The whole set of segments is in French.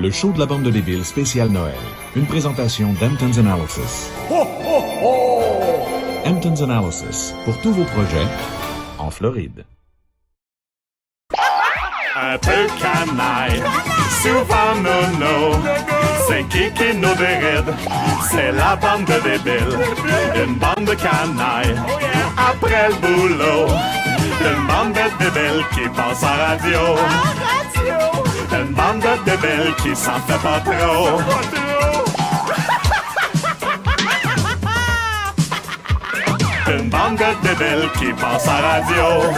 Le show de la bande de débiles spécial Noël. Une présentation d'Hamptons Analysis. Ho, ho, ho! Hamptons Analysis, pour tous vos projets en Floride. Un peu canaille, souvent nono, c'est Kiki nos dérides, c'est la bande de débiles, une bande de canailles, après le boulot, une bande de débiles qui passe à radio, une bande de débiles qui s'en fait pas trop. Une bande de débiles qui passe à radio.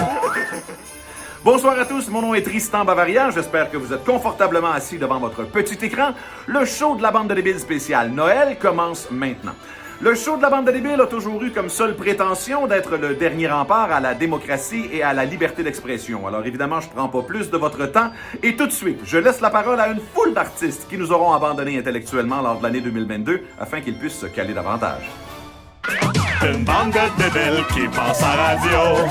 Bonsoir à tous, mon nom est Tristan Bavaria, j'espère que vous êtes confortablement assis devant votre petit écran. Le show de la bande de débiles spécial Noël commence maintenant. Le show de la bande de débiles a toujours eu comme seule prétention d'être le dernier rempart à la démocratie et à la liberté d'expression. Alors évidemment, je prends pas plus de votre temps et tout de suite, je laisse la parole à une foule d'artistes qui nous auront abandonnés intellectuellement lors de l'année 2022 afin qu'ils puissent se caler davantage. Une bande de débiles qui passe à radio.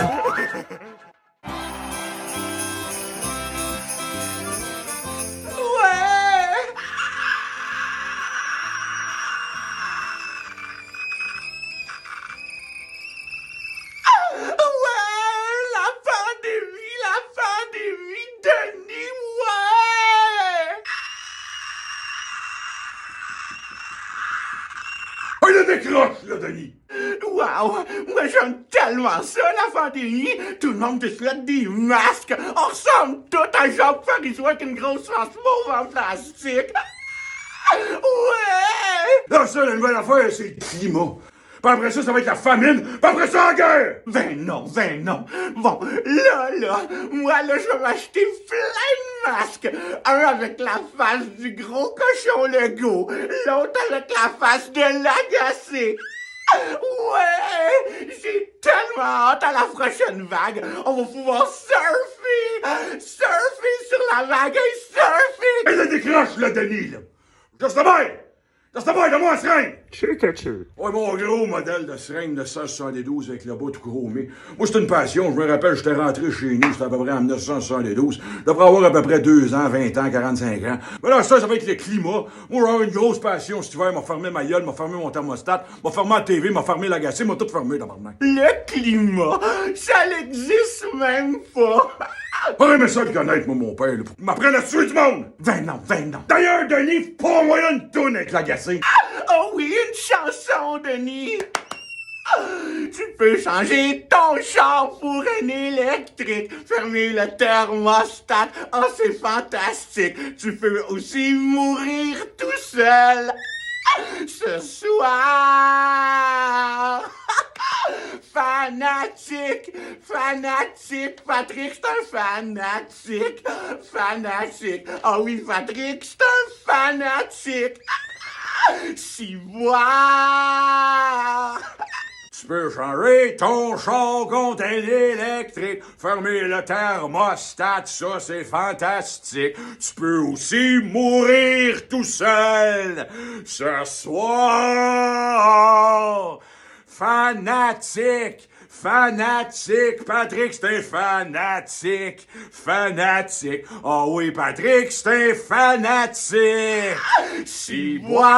Décroche, là, Denis! Wow! Moi, j'aime tellement ça, la pandémie! Tout le monde se met des masques! On ressemble tous à Jacques Parizeau avec une grosse face mauve en plastique! Ouais! Là, ça, la nouvelle affaire, c'est le climat. Puis après ça, ça va être la famine. Puis après ça, la guerre! Ben non! Bon, là, moi, là, je vais m'acheter plein de masques! Un avec la face du gros cochon Legault, l'autre avec la face de l'agacé! Ouais! J'ai tellement hâte à la prochaine vague! On va pouvoir surfer! Surfer sur la vague et surfer! Et là, décroche, là, Denis, là! Juste la main! Donne-moi un seringue! Ouais, mon gros modèle de seringue de 1672 avec le bout tout chromé. Moi, c'est une passion. Je me rappelle, j'étais rentré chez nous, c'était à peu près en 1972. Je devrais avoir à peu près 2 ans, 20 ans, 45 ans. Mais là, ça va être le climat. Moi, j'aurai une grosse passion cet hiver. M'a fermé ma gueule, m'a fermé mon thermostat, m'a fermé la TV, m'a fermé l'agacé, m'a tout fermé, d'abord. Le climat, ça n'existe même pas! J'aurais aimé ça le connaître, moi, mon père, là, pour qu'il m'apprenne à tuer du monde! Ben non! D'ailleurs, Denis, pas moyen de tourne avec l'agacé! Oh oui, une chanson, Denis! Tu peux changer ton char pour un électrique, fermer le thermostat, oh c'est fantastique! Tu peux aussi mourir tout seul! Ce soir! Fanatique, Patrick, c'est un fanatique. Ah oui, Patrick, c'est un fanatique. Ciboire. Tu peux changer ton char contre un électrique, fermer le thermostat, ça c'est fantastique. Tu peux aussi mourir tout seul ce soir. Fanatique, Patrick, c'est un fanatique. Ah oui, Patrick, c'est un fanatique. Ciboire.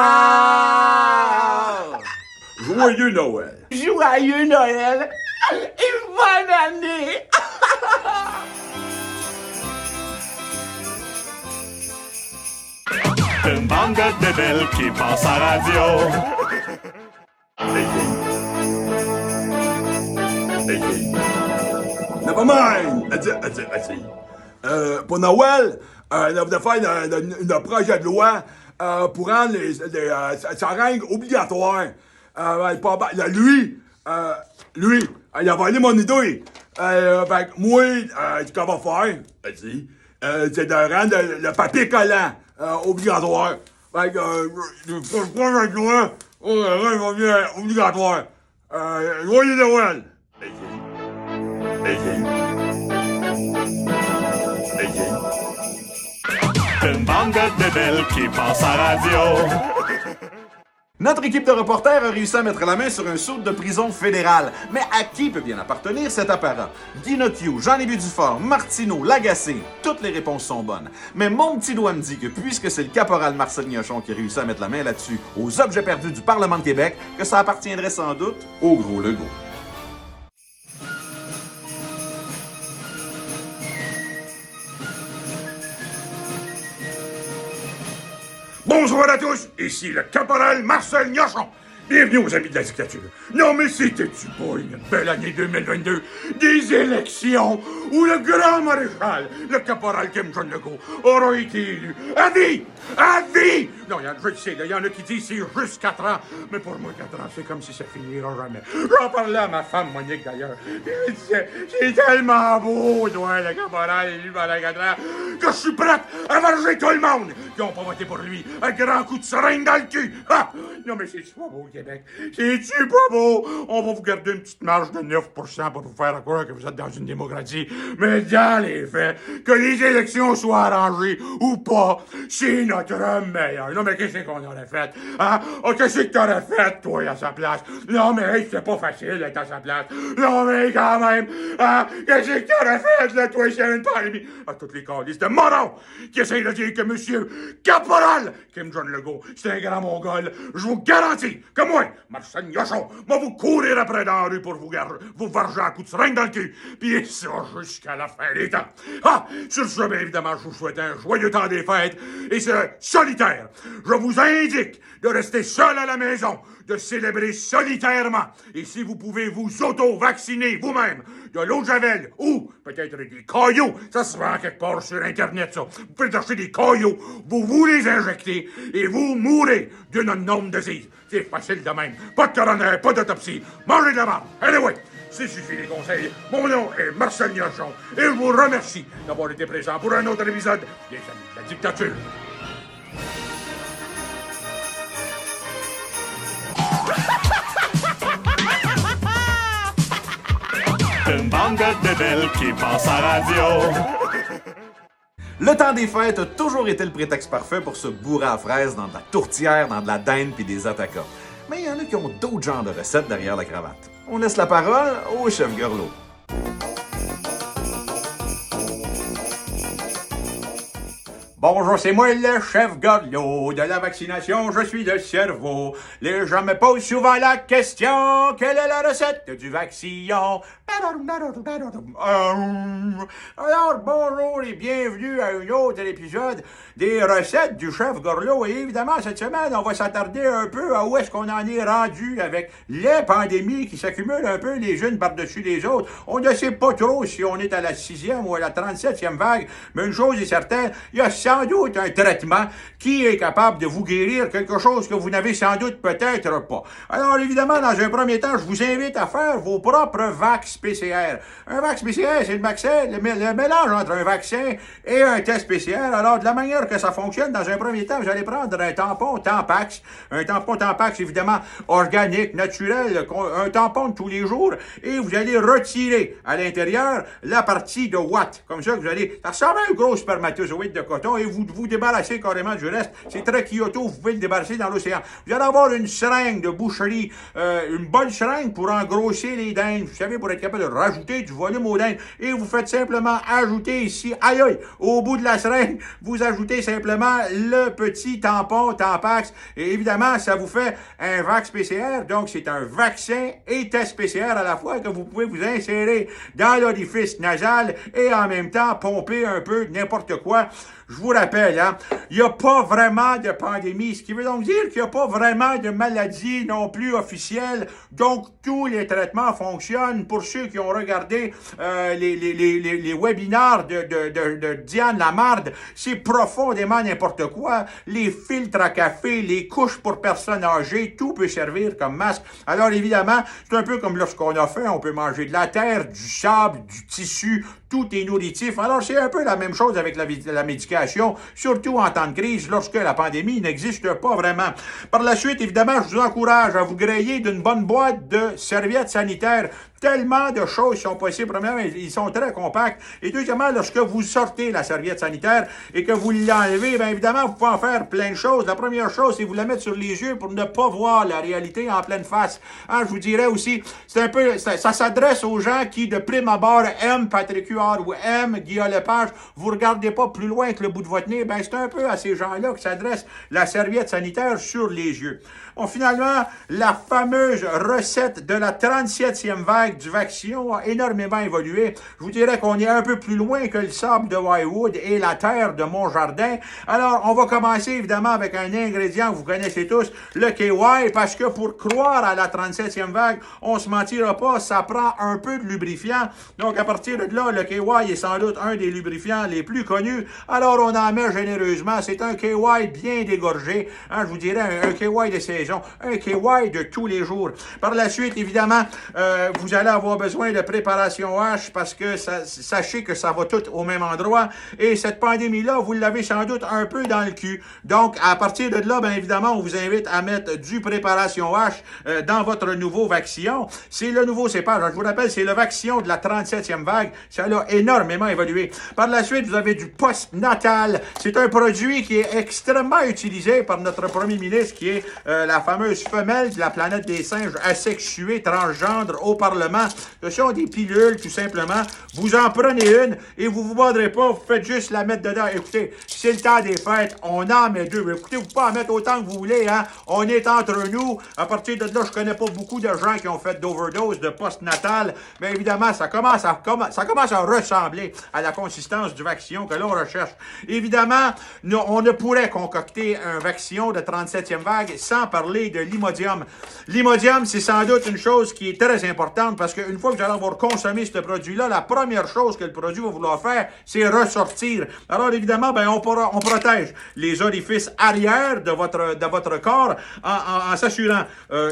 Joyeux Noël. Joyeux Noël et bonne année. Une bande de débiles qui passe à radio. Never mind! Vas-y. Pour Noël, on va faire un projet de loi pour rendre les seringues obligatoires. Lui, il a volé mon idée. Fait que moi, ce qu'on va faire, vas-y, c'est de rendre le papier collant obligatoire. Fait que le projet de loi, on va bien obligatoire. Joyeux Noël! Une bande de débiles qui passe à radio. Notre équipe de reporters a réussi à mettre la main sur un saut de prison fédérale. Mais à qui peut bien appartenir cet apparat? Guy Notiou, Jean-Lébu Dufort, Martineau, Lagacé, toutes les réponses sont bonnes. Mais mon petit doigt me dit que puisque c'est le caporal Marcel Gnochon qui a réussi à mettre la main là-dessus, aux objets perdus du Parlement de Québec, que ça appartiendrait sans doute au Gros Legault. Bonjour à tous, ici le caporal Marcel Gnochon. Bienvenue aux Amis de la dictature. Non mais c'était-tu pas une belle année 2022? Des élections où le grand maréchal, le caporal Kim Jong-Legault, aura été élu à vie! À vie! Non, je le sais, il y en a qui disent c'est juste 4 ans, mais pour moi 4 ans, c'est comme si ça finira jamais. J'en parlais à ma femme Monique d'ailleurs, elle disait, c'est tellement beau, toi, le caporal élu pendant 4 ans, que je suis prête à varger tout le monde qui n'ont pas voté pour lui, un grand coup de seringue dans le cul! Ah! Non mais c'est-tu pas beau, Québec? C'est-tu pas beau? On va vous garder une petite marge de 9% pour vous faire croire que vous êtes dans une démocratie. Mais dans les faits, que les élections soient arrangées ou pas, c'est notre meilleur. Non, mais qu'est-ce qu'on aurait fait? Hein? Oh, qu'est-ce que t'aurais fait, toi, à sa place? Non, mais hey, c'est pas facile d'être à sa place. Non, mais quand même, hein? Qu'est-ce que t'aurais fait, là, toi, s'il y a une pandémie? À toutes les calices de morons qui essayent de dire que monsieur Caporal Kim Jong-Legault, c'est un grand mongol. Je vous garantis que moi, Marcel Gnochon, va vous courir après dans la rue pour vous varger un coup de seringue dans le cul. Puis ça jusqu'à la fin des temps. Ah! Sur ce, bien évidemment, je vous souhaite un joyeux temps des fêtes. Et c'est solitaire. Je vous indique de rester seul à la maison, de célébrer solitairement. Et si vous pouvez vous auto-vacciner vous-même de l'eau de Javel ou peut-être des cailloux, ça se vend quelque part sur Internet, ça. Vous pouvez acheter des cailloux, vous les injectez et vous mourrez d'une unknown disease. C'est facile de même. Pas de coroner, pas d'autopsie. Mangez de la marde. Anyway, c'est suffit les conseils. Mon nom est Marcel Gnochon et je vous remercie d'avoir été présent pour un autre épisode des Amis de la dictature. Une bande de débiles qui passe à radio. Le temps des fêtes a toujours été le prétexte parfait pour se bourrer à fraises dans de la tourtière, dans de la dinde puis des attaquas. Mais il y en a qui ont d'autres genres de recettes derrière la cravate. On laisse la parole au chef Gorlot. Bonjour, c'est moi le chef Gorlot. De la vaccination, je suis le cerveau. Les gens me posent souvent la question: quelle est la recette du vaccin? Alors, bonjour et bienvenue à un autre épisode des recettes du chef Gorlot. Et évidemment, cette semaine, on va s'attarder un peu à où est-ce qu'on en est rendu avec les pandémies qui s'accumulent un peu les unes par-dessus les autres. On ne sait pas trop si on est à la 6e ou à la 37e vague, mais une chose est certaine, il y a sans doute un traitement qui est capable de vous guérir quelque chose que vous n'avez sans doute peut-être pas. Alors évidemment, dans un premier temps, je vous invite à faire vos propres vax PCR. Un vax PCR, c'est le mélange entre un vaccin et un test PCR. Alors de la manière que ça fonctionne, dans un premier temps, vous allez prendre un tampon Tampax, évidemment organique, naturel, un tampon de tous les jours, et vous allez retirer à l'intérieur la partie de ouate. Comme ça, ça ressemble à un gros spermatozoïde de coton, et vous débarrassez carrément du reste. C'est très Kyoto, vous pouvez le débarrasser dans l'océan. Vous allez avoir une seringue de boucherie, une bonne seringue pour engrosser les dindes, vous savez, pour être capable de rajouter du volume aux dindes, et vous faites simplement ajouter ici, au bout de la seringue, vous ajoutez simplement le petit tampon Tampax, et évidemment, ça vous fait un vax PCR, donc c'est un vaccin et test PCR à la fois que vous pouvez vous insérer dans l'orifice nasal et en même temps pomper un peu n'importe quoi. Je vous rappelle, il n'y a pas vraiment de pandémie, ce qui veut donc dire qu'il n'y a pas vraiment de maladie non plus officielle. Donc, tous les traitements fonctionnent. Pour ceux qui ont regardé les webinaires de Diane Lamarde, c'est profondément n'importe quoi. Les filtres à café, les couches pour personnes âgées, tout peut servir comme masque. Alors, évidemment, c'est un peu comme lorsqu'on a faim, on peut manger de la terre, du sable, du tissu, tout est nourritif. Alors, c'est un peu la même chose avec la médication, surtout en temps de crise, lorsque la pandémie n'existe pas vraiment. Par la suite, évidemment, je vous encourage à vous griller d'une bonne boîte de serviettes sanitaires tellement de choses qui sont possibles. Premièrement, ils sont très compacts. Et deuxièmement, lorsque vous sortez la serviette sanitaire et que vous l'enlevez, bien évidemment, vous pouvez en faire plein de choses. La première chose, c'est vous la mettre sur les yeux pour ne pas voir la réalité en pleine face. Hein, je vous dirais aussi, ça s'adresse aux gens qui, de prime abord, aiment Patrick Huard ou aiment Guillaume Lepage. Vous regardez pas plus loin que le bout de votre nez. Ben, c'est un peu à ces gens-là que s'adresse la serviette sanitaire sur les yeux. Bon, finalement, la fameuse recette de la 37e vague du vaccin a énormément évolué. Je vous dirais qu'on est un peu plus loin que le sable de Wildwood et la terre de Montjardin. Alors, on va commencer évidemment avec un ingrédient que vous connaissez tous, le KY, parce que pour croire à la 37e vague, on se mentira pas, ça prend un peu de lubrifiant. Donc, à partir de là, le KY est sans doute un des lubrifiants les plus connus. Alors, on en met généreusement. C'est un KY bien dégorgé. Hein, je vous dirais un KY de saison, un KY de tous les jours. Par la suite, évidemment, vous allez avoir besoin de préparation H parce que sachez que ça va tout au même endroit. Et cette pandémie-là, vous l'avez sans doute un peu dans le cul. Donc, à partir de là, bien évidemment, on vous invite à mettre du préparation H dans votre nouveau vaccin. C'est le nouveau cépage. Je vous rappelle, c'est le vaccin de la 37e vague. Ça a énormément évolué. Par la suite, vous avez du post-natal. C'est un produit qui est extrêmement utilisé par notre premier ministre, qui est la fameuse femelle de la planète des singes asexuée, transgendre au Parlement. Ce sont des pilules, tout simplement. Vous en prenez une et vous vous mordrez pas. Vous faites juste la mettre dedans. Écoutez, c'est le temps des fêtes. On en met deux. Écoutez, vous pouvez en mettre autant que vous voulez. Hein? On est entre nous. À partir de là, je connais pas beaucoup de gens qui ont fait d'overdose, de post-natal. Mais évidemment, ça commence à ressembler à la consistance du vaccin que l'on recherche. Évidemment, on ne pourrait concocter un vaccin de 37e vague sans parler de l'Imodium. L'Imodium, c'est sans doute une chose qui est très importante parce qu'une fois que vous allez avoir consommé ce produit-là, la première chose que le produit va vouloir faire, c'est ressortir. Alors évidemment, ben, on protège les orifices arrière de votre corps en s'assurant,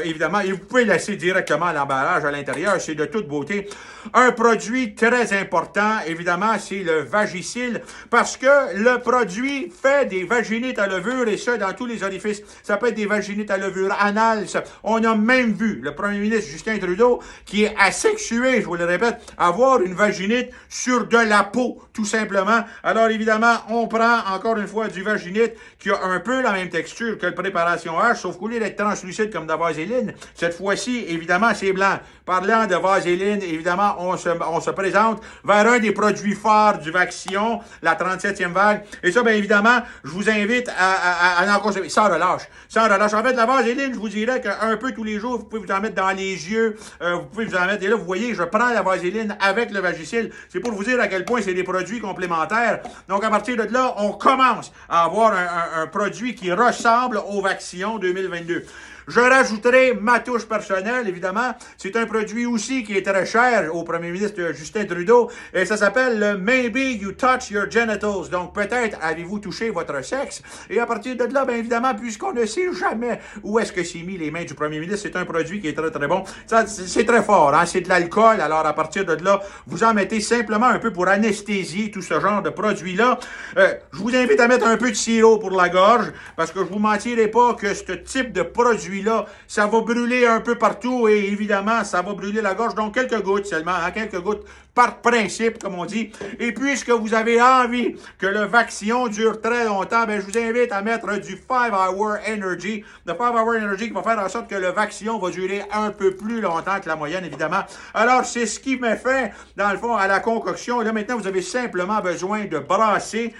évidemment, et vous pouvez laisser directement l'emballage à l'intérieur, c'est de toute beauté. Un produit très important, évidemment, c'est le Vagisil parce que le produit fait des vaginites à levure et ça dans tous les orifices. Ça peut être des vaginites à levure anale. On a même vu le premier ministre Justin Trudeau, qui est asexué, je vous le répète, avoir une vaginite sur de la peau, tout simplement. Alors évidemment, on prend encore une fois du vaginite qui a un peu la même texture que le préparation H, sauf qu'au lieu d'être translucide comme de la vaseline, cette fois-ci, évidemment, c'est blanc. Parlant de vaseline, évidemment, on se présente vers un des produits forts du vaccin, la 37e vague. Et ça, bien évidemment, je vous invite à en consommer sans relâche. Sans relâche. En fait, la vaseline, je vous dirais qu'un peu tous les jours, vous pouvez vous en mettre dans les yeux, vous pouvez vous en mettre. Et là, vous voyez, je prends la vaseline avec le Vagisil. C'est pour vous dire à quel point c'est des produits complémentaires. Donc, à partir de là, on commence à avoir un produit qui ressemble au vaccin 2022. Je rajouterai ma touche personnelle, évidemment. C'est un produit aussi qui est très cher au premier ministre Justin Trudeau. Et ça s'appelle le Maybe You Touch Your Genitals. Donc, peut-être avez-vous touché votre sexe. Et à partir de là, bien évidemment, puisqu'on ne sait jamais où est-ce que s'est mis les mains du premier ministre, c'est un produit qui est très, très bon. Ça, c'est très fort, hein. C'est de l'alcool. Alors, à partir de là, vous en mettez simplement un peu pour anesthésier tout ce genre de produit-là. Je vous invite à mettre un peu de sirop pour la gorge, parce que je vous mentirai pas que ce type de produit là, ça va brûler un peu partout et évidemment, ça va brûler la gorge. Donc, quelques gouttes seulement, hein, quelques gouttes par principe, comme on dit. Et puisque vous avez envie que le vaccin dure très longtemps, ben, je vous invite à mettre du 5-Hour Energy. Le 5-Hour Energy qui va faire en sorte que le vaccin va durer un peu plus longtemps que la moyenne, évidemment. Alors, c'est ce qui me fait, dans le fond, à la concoction. Là, maintenant, vous avez simplement besoin de brasser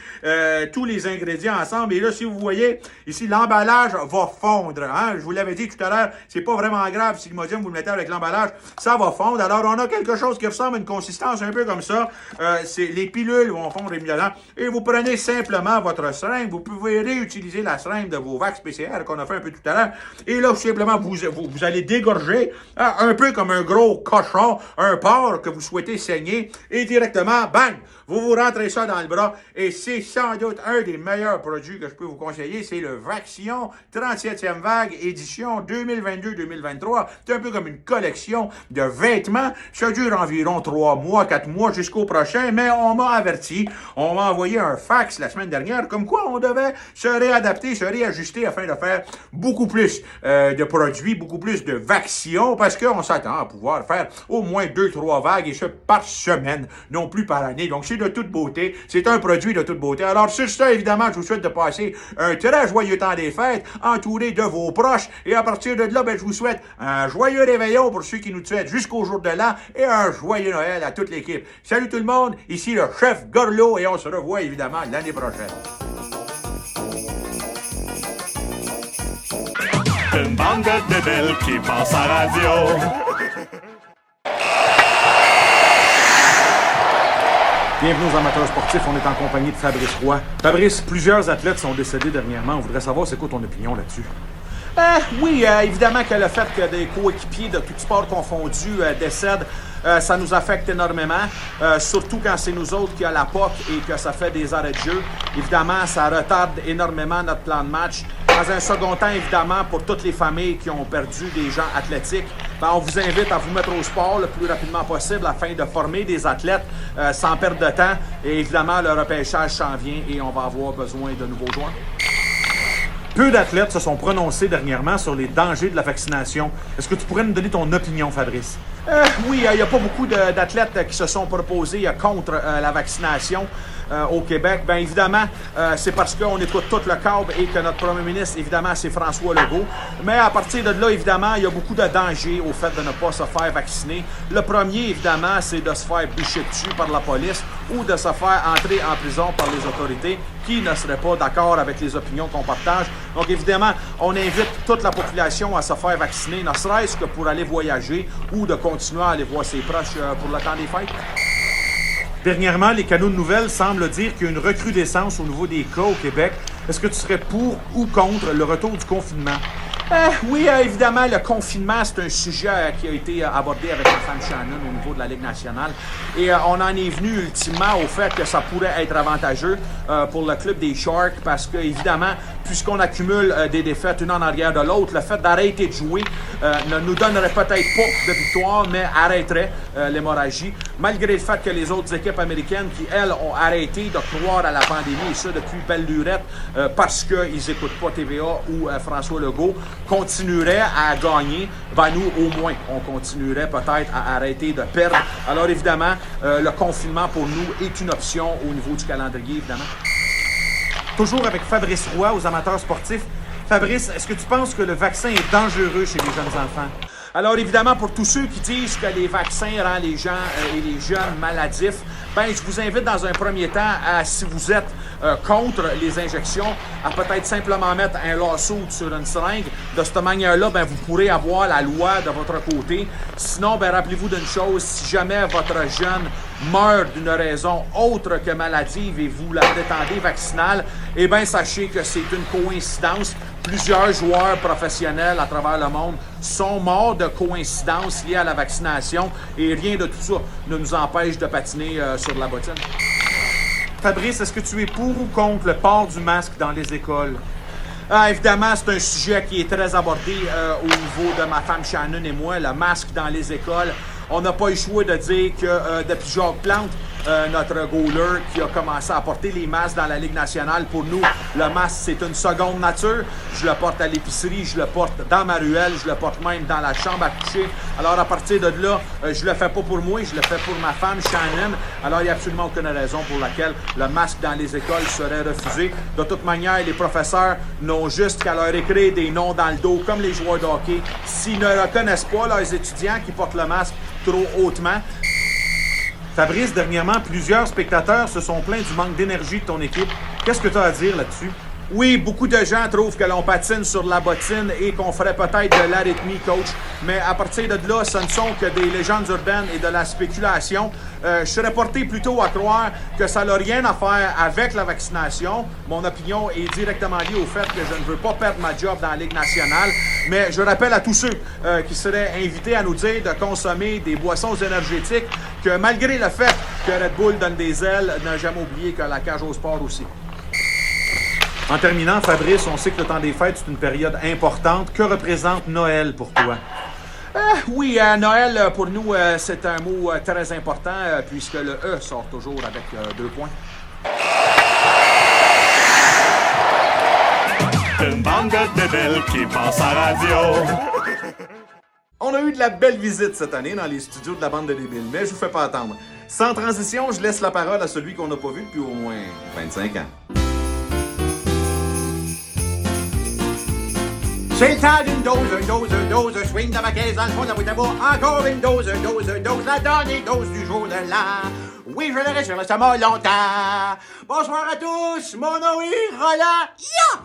tous les ingrédients ensemble. Et là, si vous voyez, ici, l'emballage va fondre. Hein? Je vous l'avais dit tout à l'heure, c'est pas vraiment grave si l'Imodium, vous le mettez avec l'emballage, ça va fondre. Alors, on a quelque chose qui ressemble à une consistance un peu comme ça. Les pilules vont fondre immédiatement. Et vous prenez simplement votre seringue. Vous pouvez réutiliser la seringue de vos vax PCR qu'on a fait un peu tout à l'heure. Et là, simplement, vous allez dégorger, hein, un peu comme un gros cochon, un porc que vous souhaitez saigner. Et directement, bang! Vous rentrez ça dans le bras. Et c'est sans doute un des meilleurs produits que je peux vous conseiller. C'est le Vaccin 37e vague édition 2022-2023. C'est un peu comme une collection de vêtements. Ça dure environ 3 mois. mois, 4 mois jusqu'au prochain, mais on m'a averti, on m'a envoyé un fax la semaine dernière, comme quoi on devait se réadapter, se réajuster afin de faire beaucoup plus de produits, beaucoup plus de vaccins, parce qu'on s'attend à pouvoir faire au moins 2-3 vagues, et ce par semaine, non plus par année. Donc c'est de toute beauté, c'est un produit de toute beauté. Alors sur ça, évidemment, je vous souhaite de passer un très joyeux temps des fêtes, entouré de vos proches, et à partir de là, ben, je vous souhaite un joyeux réveillon pour ceux qui nous souhaitent jusqu'au jour de l'an, et un joyeux Noël à toute l'équipe. Salut tout le monde, ici le chef Gorlo, et on se revoit évidemment l'année prochaine. Une bande de débiles qui passe à radio. Bienvenue aux amateurs sportifs, on est en compagnie de Fabrice Roy. Fabrice, plusieurs athlètes sont décédés dernièrement. On voudrait savoir c'est quoi ton opinion là-dessus? Oui, évidemment que le fait que des coéquipiers de tout sport confondu décèdent, ça nous affecte énormément, surtout quand c'est nous autres qui a la POC et que ça fait des arrêts de jeu. Évidemment, ça retarde énormément notre plan de match. Dans un second temps, évidemment, pour toutes les familles qui ont perdu des gens athlétiques, ben, on vous invite à vous mettre au sport le plus rapidement possible afin de former des athlètes sans perdre de temps. Et évidemment, le repêchage s'en vient et on va avoir besoin de nouveaux joueurs. Peu d'athlètes se sont prononcés dernièrement sur les dangers de la vaccination. Est-ce que tu pourrais nous donner ton opinion, Fabrice? Oui, il n'y a pas beaucoup d'athlètes qui se sont proposés contre la vaccination au Québec. Bien évidemment, c'est parce qu'on écoute tout le câble et que notre premier ministre, évidemment, c'est François Legault. Mais à partir de là, évidemment, il y a beaucoup de dangers au fait de ne pas se faire vacciner. Le premier, évidemment, c'est de se faire bûcher dessus par la police ou de se faire entrer en prison par les autorités qui ne seraient pas d'accord avec les opinions qu'on partage. Donc évidemment, on invite toute la population à se faire vacciner, ne serait-ce que pour aller voyager ou de continuer à aller voir ses proches pour le temps des fêtes. Dernièrement, les canaux de nouvelles semblent dire qu'il y a une recrudescence au niveau des cas au Québec. Est-ce que tu serais pour ou contre le retour du confinement? Oui, évidemment, le confinement, c'est un sujet qui a été abordé avec la femme Shannon au niveau de la Ligue nationale. Et on en est venu ultimement au fait que ça pourrait être avantageux pour le club des Sharks parce que, évidemment, puisqu'on accumule des défaites une en arrière de l'autre, le fait d'arrêter de jouer ne nous donnerait peut-être pas de victoire, mais arrêterait l'hémorragie, malgré le fait que les autres équipes américaines qui, elles, ont arrêté de croire à la pandémie, et ça depuis belle lurette, parce qu'ils n'écoutent pas TVA ou François Legault, continuerait à gagner, ben nous, au moins, on continuerait peut-être à arrêter de perdre. Alors, évidemment, le confinement, pour nous, est une option au niveau du calendrier, évidemment. Toujours avec Fabrice Roy aux amateurs sportifs. Fabrice, est-ce que tu penses que le vaccin est dangereux chez les jeunes enfants? Alors, évidemment, pour tous ceux qui disent que les vaccins rendent les gens et les jeunes maladifs, ben, je vous invite dans un premier temps à, si vous êtes contre les injections, à peut-être simplement mettre un lasso sur une seringue. De cette manière-là, ben, vous pourrez avoir la loi de votre côté. Sinon, ben, rappelez-vous d'une chose, si jamais votre jeune meurt d'une raison autre que maladive et vous la prétendez vaccinale, eh bien, sachez que c'est une coïncidence. Plusieurs joueurs professionnels à travers le monde sont morts de coïncidences liées à la vaccination et rien de tout ça ne nous empêche de patiner sur la bottine. Fabrice, est-ce que tu es pour ou contre le port du masque dans les écoles? Évidemment, c'est un sujet qui est très abordé au niveau de ma femme Shannon et moi, le masque dans les écoles. On n'a pas eu le choix de dire que depuis Jacques Plante, notre goaler qui a commencé à porter les masques dans la Ligue nationale, pour nous, le masque, c'est une seconde nature. Je le porte à l'épicerie, je le porte dans ma ruelle, je le porte même dans la chambre à coucher. Alors, à partir de là, je le fais pas pour moi, je le fais pour ma femme, Shannon. Alors, il n'y a absolument aucune raison pour laquelle le masque dans les écoles serait refusé. De toute manière, les professeurs n'ont juste qu'à leur écrire des noms dans le dos, comme les joueurs de hockey, s'ils ne reconnaissent pas leurs étudiants qui portent le masque trop hautement. Fabrice, dernièrement, plusieurs spectateurs se sont plaints du manque d'énergie de ton équipe. Qu'est-ce que tu as à dire là-dessus? Oui, beaucoup de gens trouvent que l'on patine sur la bottine et qu'on ferait peut-être de l'arythmie, coach. Mais à partir de là, ce ne sont que des légendes urbaines et de la spéculation. Je serais porté plutôt à croire que ça n'a rien à faire avec la vaccination. Mon opinion est directement liée au fait que je ne veux pas perdre ma job dans la Ligue nationale. Mais je rappelle à tous ceux qui seraient invités à nous dire de consommer des boissons énergétiques que malgré le fait que Red Bull donne des ailes, n'a jamais oublié que la cage au sport aussi. En terminant, Fabrice, on sait que le temps des fêtes, c'est une période importante. Que représente Noël pour toi? Oui, Noël, pour nous, c'est un mot très important, puisque le E sort toujours avec 2 points. Une bande de débiles qui passe à radio. On a eu de la belle visite cette année dans les studios de la bande de débiles, mais je vous fais pas attendre. Sans transition, je laisse la parole à celui qu'on n'a pas vu depuis au moins 25 ans. C'est le temps d'une dose, swing dans ma caisse, dans le fond de la boîte à bois. Encore une dose, la dernière dose du jour de l'an. Oui, je l'aurai sur l'estomac longtemps. Bonsoir à tous, mon nom est Roland. Ya!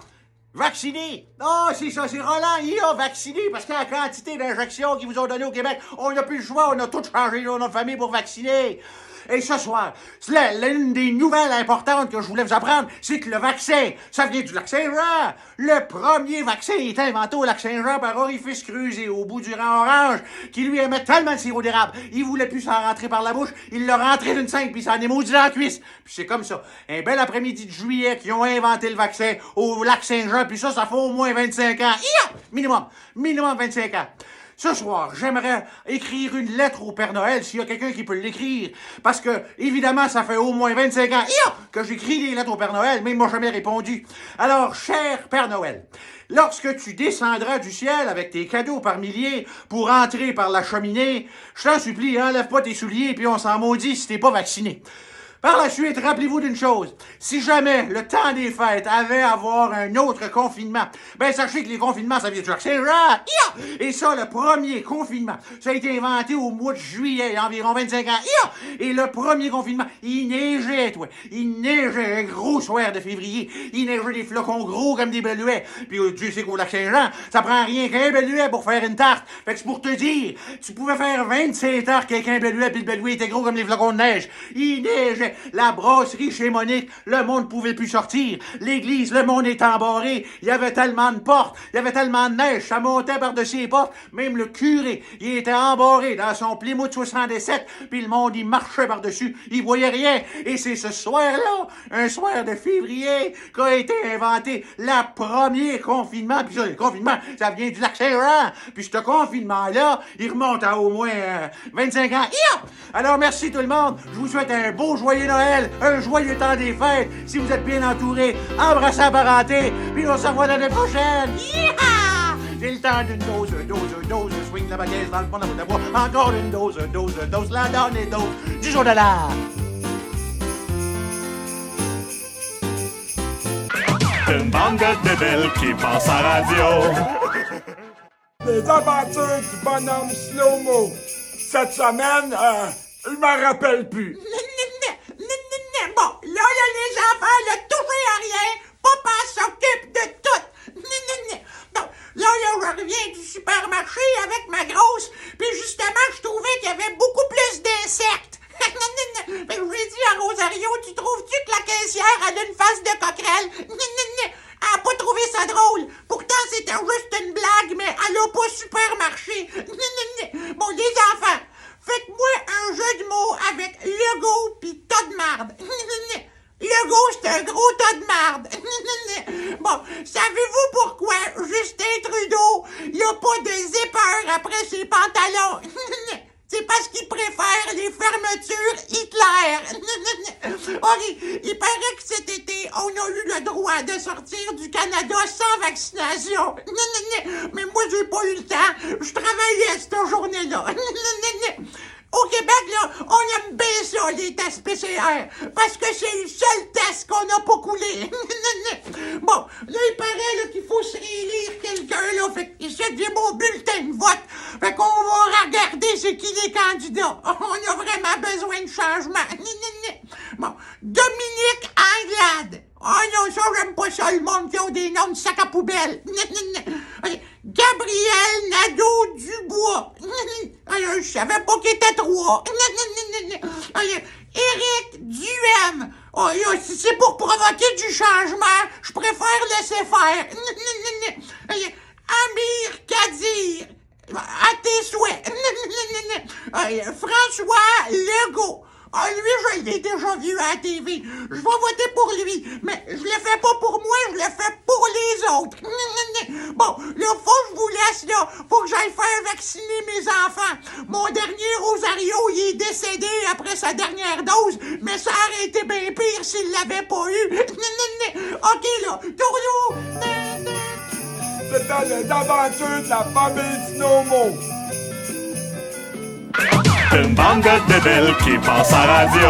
Vacciné. Oh, c'est ça, c'est Roland, il a vacciné, parce que la quantité d'injections qu'ils vous ont données au Québec, on n'a plus le choix, on a tout changé dans notre famille pour vacciner. Et ce soir, l'une des nouvelles importantes que je voulais vous apprendre, c'est que le vaccin, ça vient du lac Saint-Jean. Le premier vaccin est inventé au lac Saint-Jean par Orifice Cruzé, au bout du rang orange, qui lui aimait tellement de sirop d'érable, il voulait plus s'en rentrer par la bouche, il l'a rentré d'une 5, puis ça en est maudit dans la cuisse. Puis c'est comme ça, un bel après-midi de juillet qu'ils ont inventé le vaccin au lac Saint-Jean, puis ça fait au moins 25 ans. Ya! Minimum 25 ans. Ce soir, j'aimerais écrire une lettre au Père Noël, s'il y a quelqu'un qui peut l'écrire. Parce que, évidemment, ça fait au moins 25 ans que j'écris des lettres au Père Noël, mais il m'a jamais répondu. Alors, cher Père Noël, lorsque tu descendras du ciel avec tes cadeaux par milliers pour entrer par la cheminée, je t'en supplie, enlève pas tes souliers puis on s'en maudit si t'es pas vacciné. Par la suite, rappelez-vous d'une chose. Si jamais le temps des fêtes avait à avoir un autre confinement, ben sachez que les confinements, ça vient du lac Saint-Jean. Et ça, le premier confinement, ça a été inventé au mois de juillet, il y a environ 25 ans. Et le premier confinement, il neigeait, toi. Il neigeait un gros soir de février. Il neigeait des flocons gros comme des beluets. Puis Dieu sait qu'au lac Saint-Jean, ça prend rien qu'un beluet pour faire une tarte. Fait que c'est pour te dire, tu pouvais faire 27 heures avec un beluet, puis le beluet était gros comme les flocons de neige. Il neigeait. La brasserie chez Monique, le monde pouvait plus sortir. L'église, le monde était embarré. Il y avait tellement de portes, il y avait tellement de neige, ça montait par-dessus les portes. Même le curé, il était embarré dans son Plymouth 77, puis le monde, il marchait par-dessus. Il voyait rien. Et c'est ce soir-là, un soir de février, qu'a été inventé le premier confinement. Puis ça, le confinement, ça vient du lac Saint-Jean. Puis ce confinement-là, il remonte à au moins 25 ans. Alors, merci tout le monde. Je vous souhaite un beau, joyeux Noël, un joyeux temps des fêtes. Si vous êtes bien entourés, embrassez la parenté, puis on se revoit l'année prochaine. Yeah! J'ai le temps d'une dose, swing la baguette dans le fond de la boîte à bois. Encore une dose, la dernière dose du jour de l'an. Une bande de débiles qui passe à radio. Les aventures du bonhomme Slow-Mo. Cette semaine, je m'en rappelle plus. Bon, là, les enfants, ne touchez à rien. Papa s'occupe de tout. Bon, là, je reviens du supermarché avec ma grosse, puis justement, je trouvais qu'il y avait beaucoup plus d'insectes. Ben, j'ai dit à Rosario, tu trouves-tu que la caissière a une face de coquerelle? Elle a pas trouvé ça drôle. Pourtant, c'était juste une blague, mais elle a pas super marché. Bon, les enfants, faites-moi un jeu de mots avec Lego pis tas de marde. Lego, c'est un gros tas de marde. Bon, savez-vous pourquoi Justin Trudeau, il a pas de zipper après ses pantalons? C'est parce qu'il préfère les fermetures Hitler. OK, il paraît que cet été, on a eu le droit de sortir du Canada sans vaccination. Mais moi, j'ai pas eu le temps. Je travaillais cette journée-là. Au Québec, là, on aime bien ça, les tests PCR, parce que c'est le seul test qu'on n'a pas coulé. Bon, là, il paraît là, qu'il faut se réélire quelqu'un, là, fait que c'est devient mon bulletin de vote. Fait qu'on va regarder c'est qui les candidats. On a vraiment besoin de changement. Bon, Dominique Anglade. Ah non, ça, j'aime pas ça, le monde qui a des noms de sac à poubelle. Gabriel Nadeau-Dubois. Je savais pas qu'il était 3. Éric Duhem. Oh, si c'est pour provoquer du changement, je préfère laisser faire. Amir Kadir. À tes souhaits. François Legault. Ah, lui, je l'ai déjà vu à la TV. Je vais voter pour lui. Mais je le fais pas pour moi, je le fais pour les autres. Bon, là, faut que je vous laisse, là. Faut que j'aille faire vacciner. vacciner mes enfants. Mon dernier Rosario, il est décédé après sa dernière dose, mais ça aurait été bien pire s'il l'avait pas eu. OK, là, tournou. C'était les aventures de la famille Dinomo. Une bande de débiles qui passe à radio.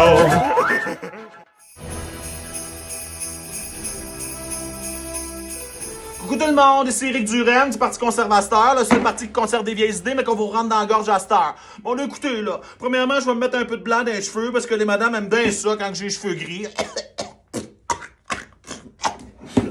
Coucou tout le monde, ici Éric Duren du Parti conservateur, le seul parti qui conserve des vieilles idées mais qu'on vous rentre dans la gorge à cette heure. Bon là, écoutez là, premièrement je vais me mettre un peu de blanc dans les cheveux parce que les madames aiment bien ça quand j'ai les cheveux gris.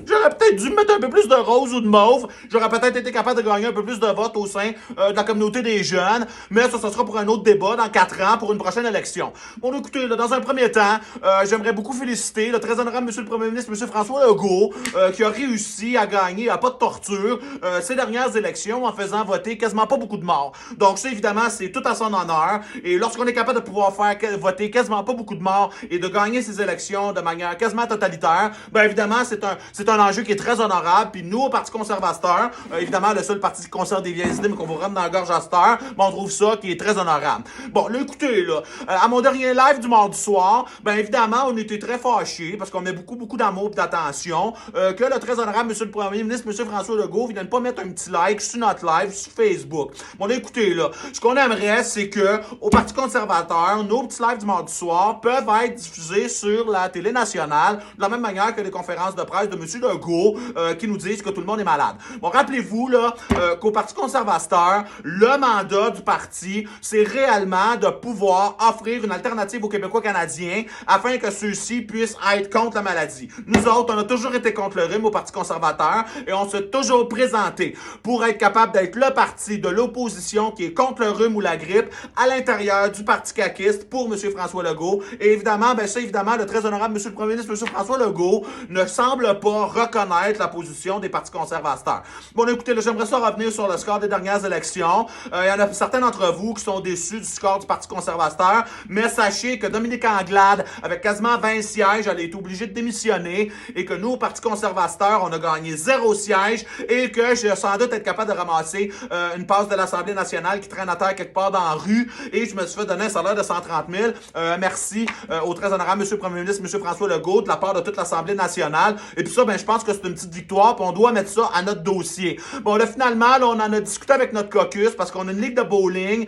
J'aurais peut-être dû mettre un peu plus de rose ou de mauve. J'aurais peut-être été capable de gagner un peu plus de votes au sein de la communauté des jeunes. Mais ça sera pour un autre débat dans 4 ans pour une prochaine élection. Bon, écoutez, là, dans un premier temps, j'aimerais beaucoup féliciter le très honorable monsieur le premier ministre, monsieur François Legault, qui a réussi à gagner à pas de torture ces dernières élections en faisant voter quasiment pas beaucoup de morts. Donc ça, évidemment, c'est tout à son honneur. Et lorsqu'on est capable de pouvoir faire voter quasiment pas beaucoup de morts et de gagner ces élections de manière quasiment totalitaire, ben évidemment, c'est un enjeu qui est très honorable. Puis nous, au Parti conservateur, évidemment, le seul parti qui conserve des vieilles idées, mais qu'on vous rentre dans la gorge à cette heure, ben, on trouve ça qui est très honorable. Bon, là, écoutez, là, à mon dernier live du mardi soir, ben évidemment, on était très fâchés, parce qu'on met beaucoup d'amour et d'attention, que le très honorable monsieur le premier ministre, monsieur François Legault, vienne pas mettre un petit like sur notre live sur Facebook. Bon, là, écoutez, là, ce qu'on aimerait, c'est que, au Parti conservateur, nos petits lives du mardi soir peuvent être diffusés sur la télé nationale, de la même manière que les conférences de presse de monsieur Legault, qui nous disent que tout le monde est malade. Bon, rappelez-vous, là, qu'au Parti conservateur, le mandat du parti, c'est réellement de pouvoir offrir une alternative aux Québécois canadiens afin que ceux-ci puissent être contre la maladie. Nous autres, on a toujours été contre le rhume au Parti conservateur et on s'est toujours présenté pour être capable d'être le parti de l'opposition qui est contre le rhume ou la grippe à l'intérieur du Parti caquiste pour M. François Legault. Et évidemment, ben ça, évidemment, le très honorable M. le Premier ministre, M. François Legault, ne semble pas reconnaître la position des partis conservateurs. Bon, écoutez, là, j'aimerais ça revenir sur le score des dernières élections. Il y en a certains d'entre vous qui sont déçus du score du Parti conservateur, mais sachez que Dominique Anglade, avec quasiment 20 sièges, elle a été obligée de démissionner et que nous, au Parti conservateur, on a gagné 0 siège et que je vais sans doute être capable de ramasser une passe de l'Assemblée nationale qui traîne à terre quelque part dans la rue et je me suis fait donner un salaire de 130 000. Merci au très honorable M. le Premier ministre, M. François Legault, de la part de toute l'Assemblée nationale. Et puis ça, ben, je pense que c'est une petite victoire, puis on doit mettre ça à notre dossier. Bon, là, finalement, là, on en a discuté avec notre caucus, parce qu'on a une ligue de bowling,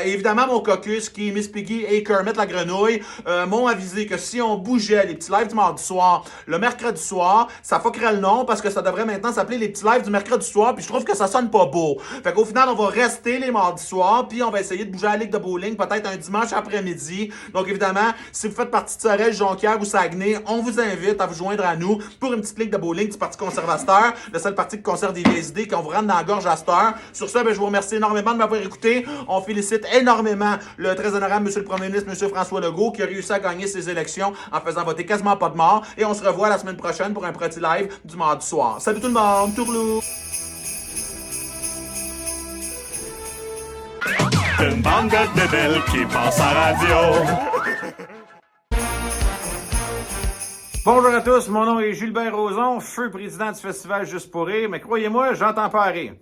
et évidemment, mon caucus, qui est Miss Piggy et Kermit la grenouille, m'ont avisé que si on bougeait les petits lives du mardi soir, le mercredi soir, ça fuckerait le nom, parce que ça devrait maintenant s'appeler les petits lives du mercredi soir, puis je trouve que ça sonne pas beau. Fait qu'au final, on va rester les mardis soirs, puis on va essayer de bouger à la ligue de bowling, peut-être un dimanche après-midi. Donc, évidemment, si vous faites partie de Sorel, Jonquière ou Saguenay, on vous invite à vous joindre à nous pour une petite ligue de bowling du Parti conservateur, le seul parti qui conserve des vieilles idées, qu'on vous rentre dans la gorge à cette heure. Sur ça, ben, je vous remercie énormément de m'avoir écouté. On félicite énormément le très honorable monsieur le Premier ministre, monsieur François Legault, qui a réussi à gagner ses élections en faisant voter quasiment pas de morts. Et on se revoit la semaine prochaine pour un petit live du mardi soir. Salut tout le monde, tourlou! Une bande de débiles qui passe à radio. Bonjour à tous, mon nom est Gilbert Rozon, feu président du Festival Juste pour rire, mais croyez-moi, j'entends pas rire.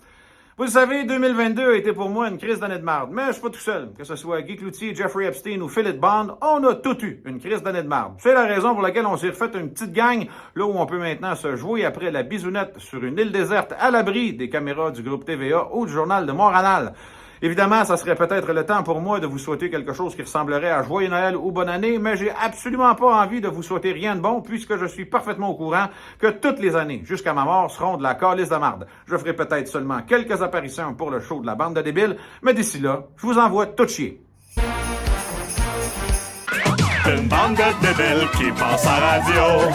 Vous le savez, 2022 a été pour moi une crise d'année de marde, mais je suis pas tout seul. Que ce soit Guy Cloutier, Jeffrey Epstein ou Philip Bond, on a tout eu une crise d'année de marde. C'est la raison pour laquelle on s'est refait une petite gang, là où on peut maintenant se jouer après la bisounette sur une île déserte à l'abri des caméras du groupe TVA ou du journal de Montréal. Évidemment, ça serait peut-être le temps pour moi de vous souhaiter quelque chose qui ressemblerait à Joyeux Noël ou Bonne Année, mais j'ai absolument pas envie de vous souhaiter rien de bon puisque je suis parfaitement au courant que toutes les années, jusqu'à ma mort, seront de la calisse de marde. Je ferai peut-être seulement quelques apparitions pour le show de la bande de débiles, mais d'ici là, je vous envoie tout chier. Une bande de débiles qui passe à radio.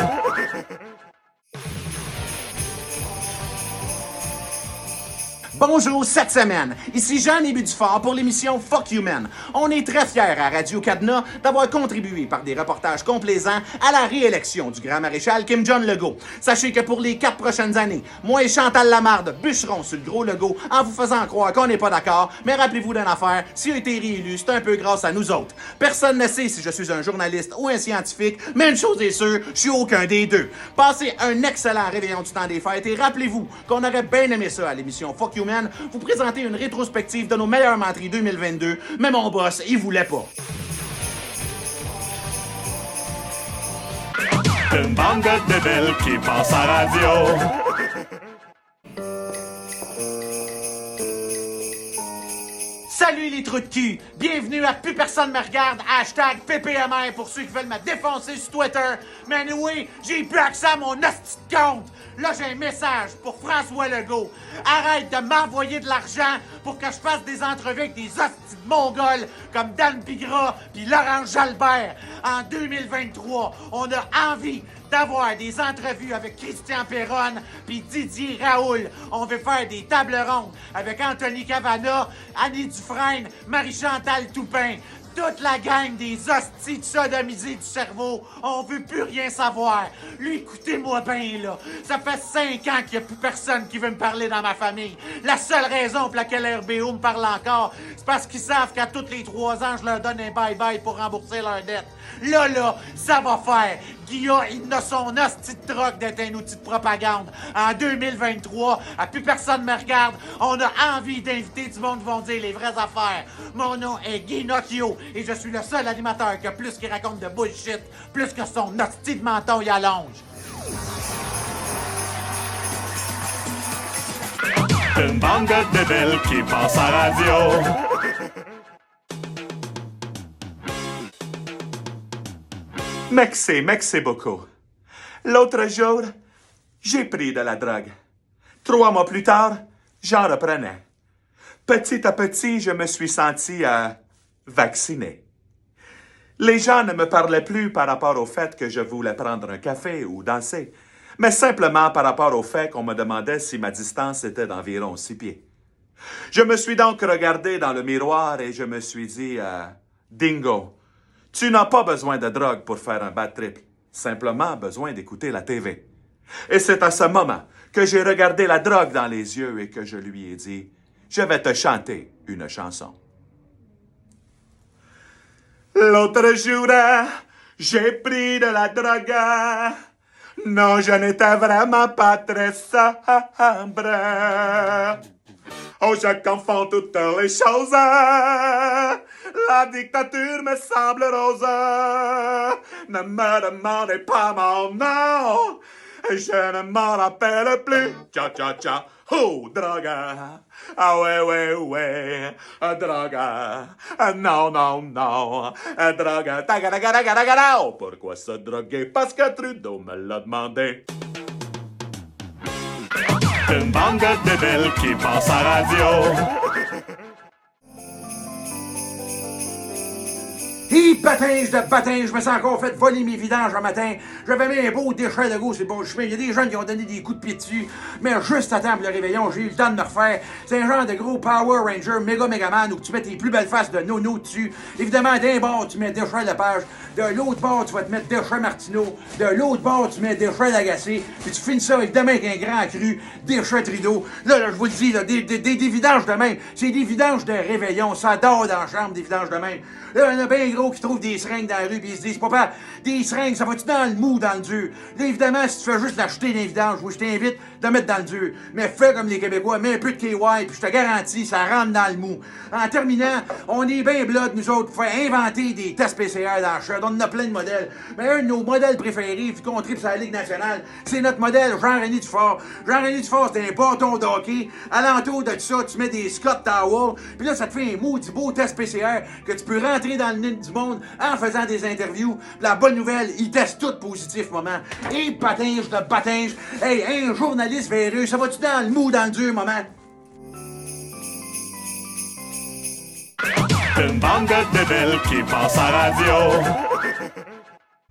Bonjour cette semaine, ici Jean-Ébu Dufort pour l'émission Fuck You Man. On est très fiers à Radio-Cadena d'avoir contribué par des reportages complaisants à la réélection du grand maréchal Kim Jong-Legault. Sachez que pour les 4 prochaines années, moi et Chantal Lamarde bûcherons sur le gros Legault en vous faisant croire qu'on n'est pas d'accord, mais rappelez-vous d'une affaire, s'il a été réélu, c'est un peu grâce à nous autres. Personne ne sait si je suis un journaliste ou un scientifique, mais une chose est sûre, je suis aucun des deux. Passez un excellent réveillon du temps des fêtes et rappelez-vous qu'on aurait bien aimé ça à l'émission Fuck You semaines, vous présenter une rétrospective de nos meilleures menteries 2022, mais mon boss, il voulait pas. Une bande de débiles qui passe à radio. Salut les trous de cul! Bienvenue à Plus personne me regarde, hashtag PPMR pour ceux qui veulent me défoncer sur Twitter. Mais anyway, j'ai plus accès à mon hostie de compte. Là, j'ai un message pour François Legault. Arrête de m'envoyer de l'argent pour que je fasse des entrevues avec des hosties de mongols comme Dan Bigra puis Laurent Jalbert. En 2023, on a envie d'avoir des entrevues avec Christian Perron puis Didier Raoul. On veut faire des tables rondes avec Anthony Cavana, Annie Dufresne, Marie-Chantal Toupin. Toute la gang des hosties de sodomisés du cerveau, on veut plus rien savoir. Lui, écoutez-moi bien, là. Ça fait 5 ans qu'il n'y a plus personne qui veut me parler dans ma famille. La seule raison pour laquelle RBO me parle encore, c'est parce qu'ils savent qu'à tous les 3 ans, je leur donne un bye-bye pour rembourser leurs dettes. Là, ça va faire. Guilla, il a son hostie de troc d'être un outil de propagande. En 2023, à plus personne me regarde, on a envie d'inviter du monde qui vont dire les vraies affaires. Mon nom est Guy Nocchio et je suis le seul animateur qui a plus qui raconte de bullshit, plus que son hostie de menton y allonge. Une bande de débiles qui passe à radio. Merci beaucoup. L'autre jour, j'ai pris de la drogue. 3 mois plus tard, j'en reprenais. Petit à petit, je me suis senti vacciné. Les gens ne me parlaient plus par rapport au fait que je voulais prendre un café ou danser, mais simplement par rapport au fait qu'on me demandait si ma distance était d'environ 6 pieds. Je me suis donc regardé dans le miroir et je me suis dit « Dingo, tu n'as pas besoin de drogue pour faire un bad trip, simplement besoin d'écouter la TV. » Et c'est à ce moment que j'ai regardé la drogue dans les yeux et que je lui ai dit « Je vais te chanter une chanson. » L'autre jour, j'ai pris de la drogue. Non, je n'étais vraiment pas très sobre. Oh, je confonds toutes les choses. La dictature me semble rose. Ne me demandez pas mon nom. Je ne m'en rappelle plus. Tcha, tcha, tcha. Oh, droga. Ah ouais. Droga. Non. Droga. Tagadagadagadagada. Pourquoi se droguer? Parce que Trudeau me l'a demandé. Une bande de débiles qui passe à radio. Patinge de patin, je me sens encore fait voler mes vidanges un matin. J'avais mis un beau déchet de go sur le bon chemin. Il y a des jeunes qui ont donné des coups de pied dessus. Mais juste à temps pour le réveillon, j'ai eu le temps de me refaire. C'est un genre de gros Power Ranger Megaman où tu mets tes plus belles faces de Nono dessus. Évidemment, d'un bord, tu mets déchet Lepage. De l'autre bord, tu vas te mettre déchet Martineau. De l'autre bord, tu mets déchet Lagacé. Puis tu finis ça évidemment avec un grand cru, déchet Trudeau. Là, je vous le dis, là, des vidanges de même. C'est des vidanges de réveillon. Ça dort dans la chambre, des vidanges de même. Là, il y en a bien gros qui trouvent des seringues dans la rue pis ils se disent, papa, des seringues, ça va-tu dans le mou, dans le dur? Là, évidemment, si tu fais juste l'acheter dans les vidanges, je t'invite de le mettre dans le dur. Mais fais comme les Québécois, mets un peu de KY, puis je te garantis, ça rentre dans le mou. En terminant, on est bien blood, nous autres, pour faire inventer des tests PCR dans le shirt. On en a plein de modèles. Mais un de nos modèles préférés, vu qu'on tripe sur la Ligue nationale, c'est notre modèle Jean-René Dufort. Jean-René Dufort, c'est un bâton d'hockey. Alentour de ça, tu mets des Scott Towel, puis là, ça te fait un maudit beau test PCR que tu peux rentrer dans le nez du monde en faisant des interviews. La bonne nouvelle, ils testent tout positif, moment. Et patinge de patinge. Hey, un journaliste véreux, ça va-tu dans le mou, dans le dur, moment? Une bande de débiles qui passe à radio.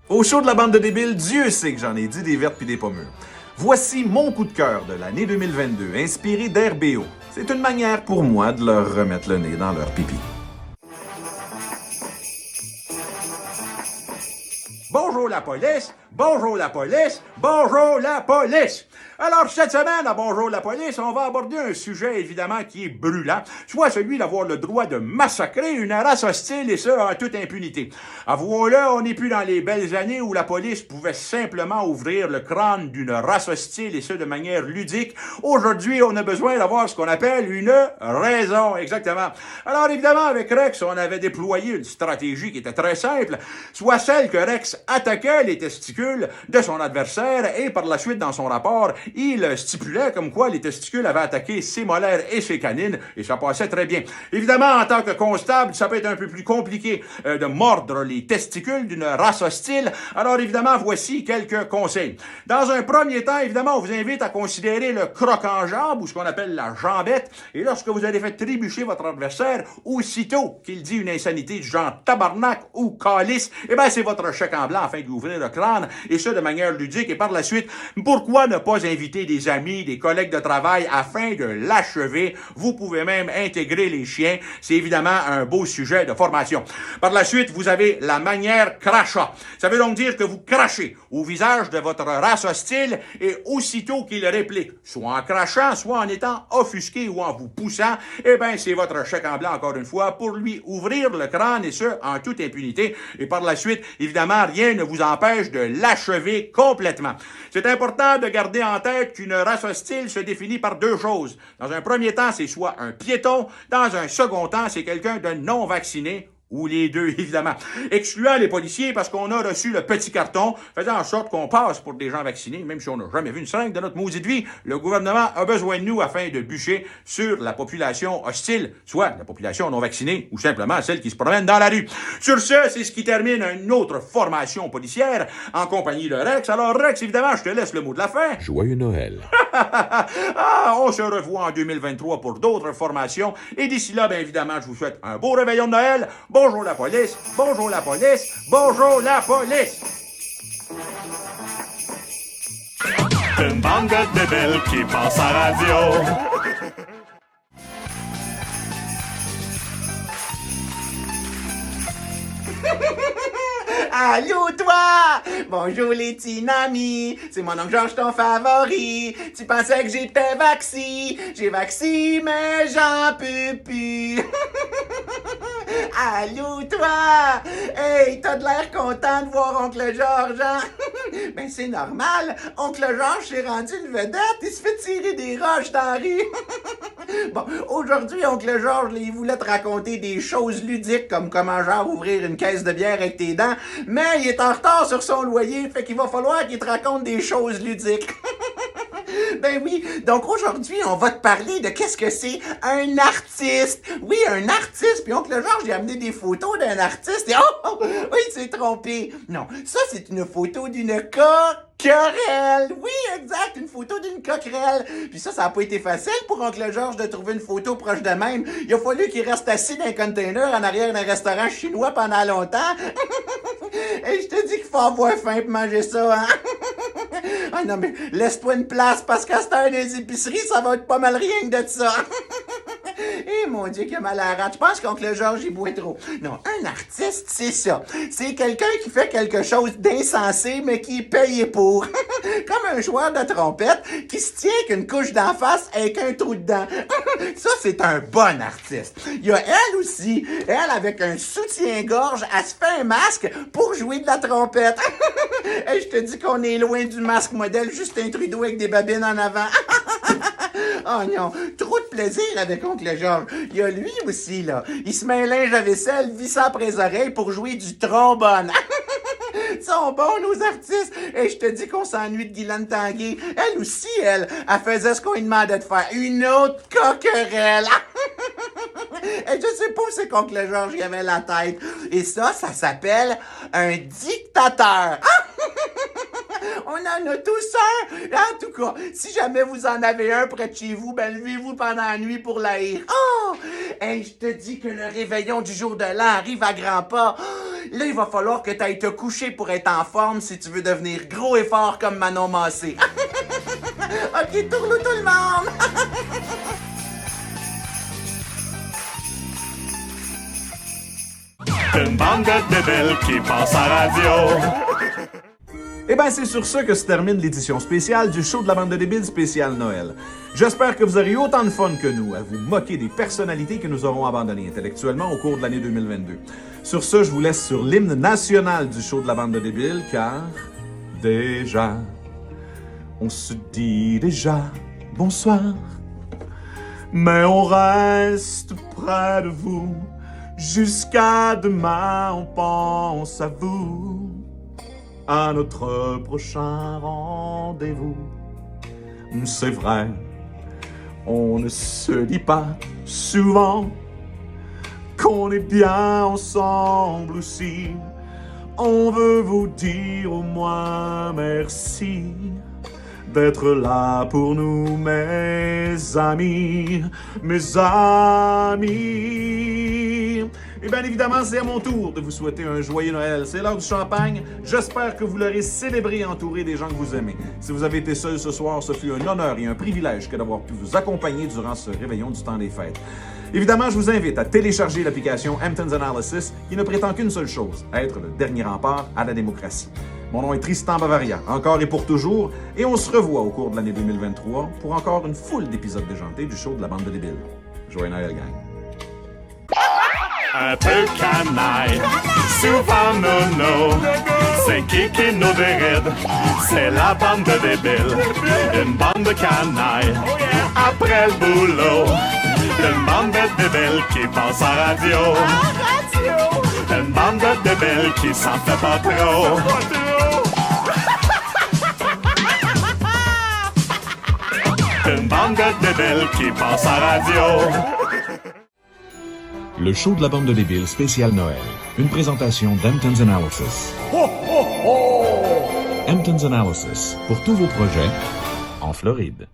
Au show de la bande de débiles, Dieu sait que j'en ai dit des vertes puis des pommures. Voici mon coup de cœur de l'année 2022, inspiré d'RBO. C'est une manière pour moi de leur remettre le nez dans leur pipi. Bonjour la police, Bonjour la police! Bonjour la police! Alors, cette semaine, à Bonjour la police, on va aborder un sujet, évidemment, qui est brûlant, soit celui d'avoir le droit de massacrer une race hostile, et ce, en toute impunité. Avouons-le, on n'est plus dans les belles années où la police pouvait simplement ouvrir le crâne d'une race hostile, et ce, de manière ludique. Aujourd'hui, on a besoin d'avoir ce qu'on appelle une raison, exactement. Alors, évidemment, avec Rex, on avait déployé une stratégie qui était très simple, soit celle que Rex attaquait les testicules de son adversaire, et par la suite, dans son rapport, il stipulait comme quoi les testicules avaient attaqué ses molaires et ses canines, et ça passait très bien. Évidemment, en tant que constable, ça peut être un peu plus compliqué de mordre les testicules d'une race hostile. Alors évidemment, voici quelques conseils. Dans un premier temps, évidemment, on vous invite à considérer le croc-en-jambe, ou ce qu'on appelle la jambette, et lorsque vous allez faire trébucher votre adversaire, aussitôt qu'il dit une insanité du genre tabarnak ou calice, eh ben c'est votre chèque en blanc afin de lui ouvrir le crâne, et ça de manière ludique, et par la suite, pourquoi ne pas inviter des amis, des collègues de travail afin de l'achever. Vous pouvez même intégrer les chiens. C'est évidemment un beau sujet de formation. Par la suite, vous avez la manière crachat. Ça veut donc dire que vous crachez au visage de votre race hostile et aussitôt qu'il réplique, soit en crachant, soit en étant offusqué ou en vous poussant, eh bien, c'est votre chèque en blanc, encore une fois, pour lui ouvrir le crâne et ce, en toute impunité. Et par la suite, évidemment, rien ne vous empêche de l'achever complètement. C'est important de garder en tête qu'une race hostile se définit par deux choses. Dans un premier temps, c'est soit un piéton. Dans un second temps, c'est quelqu'un de non vacciné. Ou les deux, évidemment. Excluant les policiers parce qu'on a reçu le petit carton, faisant en sorte qu'on passe pour des gens vaccinés, même si on n'a jamais vu une seringue de notre maudite vie. Le gouvernement a besoin de nous afin de bûcher sur la population hostile, soit la population non vaccinée, ou simplement celle qui se promène dans la rue. Sur ce, c'est ce qui termine une autre formation policière en compagnie de Rex. Alors, Rex, évidemment, je te laisse le mot de la fin. Joyeux Noël. On se revoit en 2023 pour d'autres formations. Et d'ici là, bien évidemment, je vous souhaite un beau réveillon de Noël. Bonjour la police, bonjour la police, bonjour la police. Une bande de débiles qui passe à radio. Allô, toi! Bonjour, les petits amis! C'est mon oncle Georges, ton favori! Tu pensais que j'étais vacci? J'ai vacci, mais j'en peux plus! Allô, toi! Hey, t'as de l'air content de voir oncle Georges, hein? Ben, c'est normal! Oncle Georges s'est rendu une vedette, il se fait tirer des roches dans la rue! Bon, aujourd'hui, oncle Georges, il voulait te raconter des choses ludiques comme comment genre ouvrir une caisse de bière avec tes dents, mais il est en retard sur son loyer, fait qu'il va falloir qu'il te raconte des choses ludiques. Ben oui, donc aujourd'hui, on va te parler de qu'est-ce que c'est un artiste. Oui, un artiste, puis oncle Georges, j'ai amené des photos d'un artiste et oui, il s'est trompé. Non, ça c'est une photo d'une coquerelle. Oui, exact, une photo d'une coquerelle. Puis ça n'a pas été facile pour oncle Georges de trouver une photo proche de même. Il a fallu qu'il reste assis dans un container en arrière d'un restaurant chinois pendant longtemps. Et je te dis qu'il faut avoir faim pour manger ça, hein? Ah non, mais laisse-toi une place parce qu'à cette heure des épiceries, ça va être pas mal rien que de ça. Eh mon Dieu, qu'il a mal à la rate. Je pense qu'oncle Georges, il boit trop. Non, un artiste, c'est ça. C'est quelqu'un qui fait quelque chose d'insensé, mais qui est payé pour. Comme un joueur de trompette qui se tient qu'une couche d'en face avec un trou dedans. Ça, c'est un bon artiste. Il y a elle aussi. Elle, avec un soutien-gorge, elle se fait un masque pour jouer de la trompette. Et je te dis qu'on est loin du masque modèle Justin Trudeau avec des babines en avant. Oh non, trop de plaisir avec oncle Georges. Il y a lui aussi, là. Il se met un linge à vaisselle vissant après les oreilles pour jouer du trombone. Ils sont bons, nos artistes. Et je te dis qu'on s'ennuie de Guylaine Tanguay. Elle aussi, elle faisait ce qu'on lui demandait de faire. Une autre coquerelle. Et je sais pas où c'est qu'oncle Georges y avait la tête. Et ça s'appelle un dictateur. On en a tous un. En tout cas, si jamais vous en avez un près de chez vous, ben levez-vous pendant la nuit pour l'haïr. Oh! Hey, je te dis que le réveillon du jour de l'an arrive à grands pas. Là, il va falloir que tu ailles te coucher pour être en forme si tu veux devenir gros et fort comme Manon Massé. OK, tourne tout le monde! Une bande de débiles qui passe à radio. Eh bien, c'est sur ça que se termine l'édition spéciale du show de la bande de débiles spécial Noël. J'espère que vous aurez eu autant de fun que nous à vous moquer des personnalités que nous aurons abandonnées intellectuellement au cours de l'année 2022. Sur ce, je vous laisse sur l'hymne national du show de la bande de débiles, car déjà, on se dit déjà bonsoir, mais on reste près de vous. Jusqu'à demain, on pense à vous, à notre prochain rendez-vous. C'est vrai, on ne se dit pas souvent qu'on est bien ensemble aussi. On veut vous dire au moins merci d'être là pour nous, mes amis, mes amis. Et bien évidemment, c'est à mon tour de vous souhaiter un joyeux Noël. C'est l'heure du champagne. J'espère que vous l'aurez célébré entouré des gens que vous aimez. Si vous avez été seul ce soir, ce fut un honneur et un privilège que d'avoir pu vous accompagner durant ce réveillon du temps des fêtes. Évidemment, je vous invite à télécharger l'application Hamptons Analysis qui ne prétend qu'une seule chose, être le dernier rempart à la démocratie. Mon nom est Tristan Bavaria, encore et pour toujours, et on se revoit au cours de l'année 2023 pour encore une foule d'épisodes déjantés du show de la bande de débiles. Joyeux Noël, gang! Un peu canaille, souvent nono, c'est Kiki nous déride, c'est la bande de débiles, une bande de canailles, après le boulot, une bande de débiles qui passe à radio, une bande de débiles qui s'en fait pas trop. Une bande de débiles qui passe à radio. Le show de la bande de débiles spécial Noël. Une présentation d'Hamptons Analysis. Hamptons Analysis, pour tous vos projets en Floride.